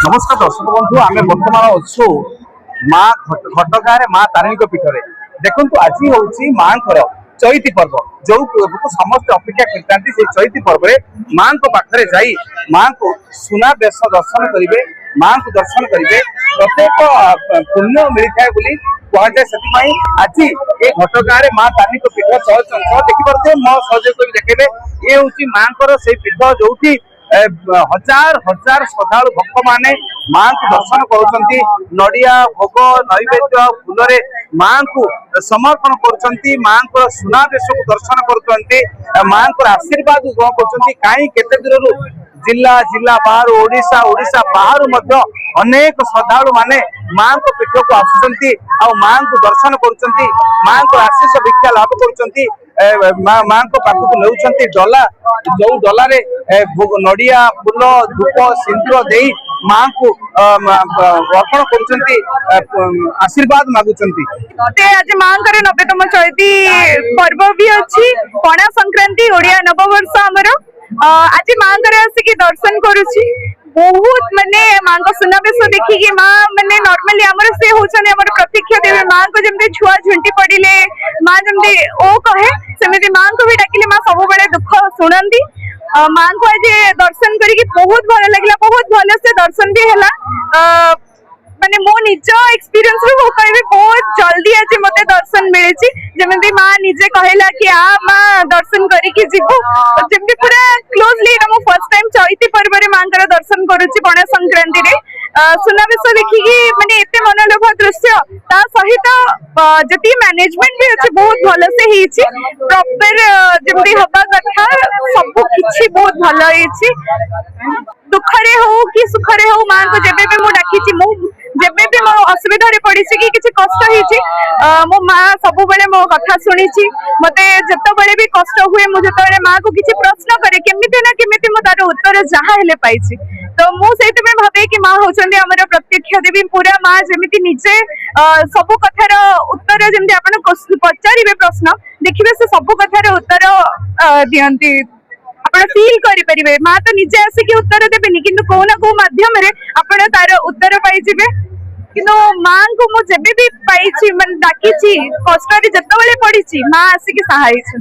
नमस्कार दर्शक बंधु आम बर्तमान अच्छु माँ घटगाँ माँ तारिणी पीठरे देखु आज हूँ माँ चैती पर्व जो समस्त अपेक्षा करते चैती पर्व माँ पाखे जाई माँ को सुना बेश दर्शन करेंगे माँ को दर्शन करेंगे प्रत्येक पुण्य मिलता है बोली कहुए से आज ये घटगाँ माँ तारिणी पीठ देखिपे मो सहयोग देखेबे ये हूँ माँ से पीठ जो हजार हजार श्रद्धालु भक्त माने माँ को दर्शन करुँच नड़िया भोग नैवेद्य फूल माँ को समर्पण करुँच माँ को सुनावेश को दर्शन करुँच माँ को आशीर्वाद ग्रहण कर कहीं केते दूर जिला जिला बाहर ओडिशा ओडिशा बाहर अनेक श्रद्धालु माने माँ को पीठ को आसुंच माँ को दर्शन करुँच माँ को आशीष भिक्षा लाभ करुँच माँ को पाखक नौ डला जो डलार नड़िया फूल धूप सिंदूर दे माँ को अर्पण कर आशीर्वाद मागुंट आज माँ 90तम चैती पर्व भी अच्छी पणा संक्रांति ओडिया नववर्ष आमर आज माँ आसिक दर्शन करुची बहुत माने माँ को सुनावेश देखिकी माँ माने नॉर्मली आमर से होचने आमर प्रतीक्षा देवी माँ को जमते छुआ झुंटी पड़िले माँ जमते ओ कहे सेमिति माँ को भी डाकिले माँ सब बड़े दुख शुणती माँ को आज दर्शन करके बहुत भल लगे बहुत भल से दर्शन भी है माने मो निज एक्सपीरियंस रो कहबे बहुत जल्दी आज मते दर्शन मिले जमती माँ निजे कहला कि आ माँ दर्शन करके जीवु जमती पूरा क्लोजली मो फर्स्ट टाइम चैती पर्व रे माँ दर्शन करूची पणा संक्रांति रे सुनावेश देखिकी माने एते मनलोभ दृश्य ता सहित जति मैनेजमेंट भी अच्छे बहुत भल से हिची प्रॉपर जमती हबा कथा सब किछि बहुत भल हिची दुखरे हो कि सुखरे हो माँ को जेबे भी मु डाकिची मु जेबे भी मो असुविधा रे पड़िछि कि किछि कष्ट हिछि मो माँ सब बेले मो कथा सुनिछि मते जत्तो बेले भी कष्ट हुए मु जत्तो बेले माँ को किछि प्रश्न करे केमिति ना केमिति मो तार उत्तर जहा हेले पाइछि तो मु सेति में भाबे कि माँ होचंदी हमर प्रत्यक्ष देवी पूरा माँ जेमिति निजे सब कथार उत्तर जेमिति आपण पचारिबे प्रश्न देखिबे से सब कथार उत्तर दियंती आपण फील करि परिबे माँ तो निजे आसिक उत्तर देबेनी किंतु को ना को माध्यम रे आपण तार उत्तर पाइ जिबे किंतु माँ को मु जेबे भी पाइछि मन डाकिछि कष्ट रे जत्तो बेले पड़िछि माँ आसिक सहाय छै।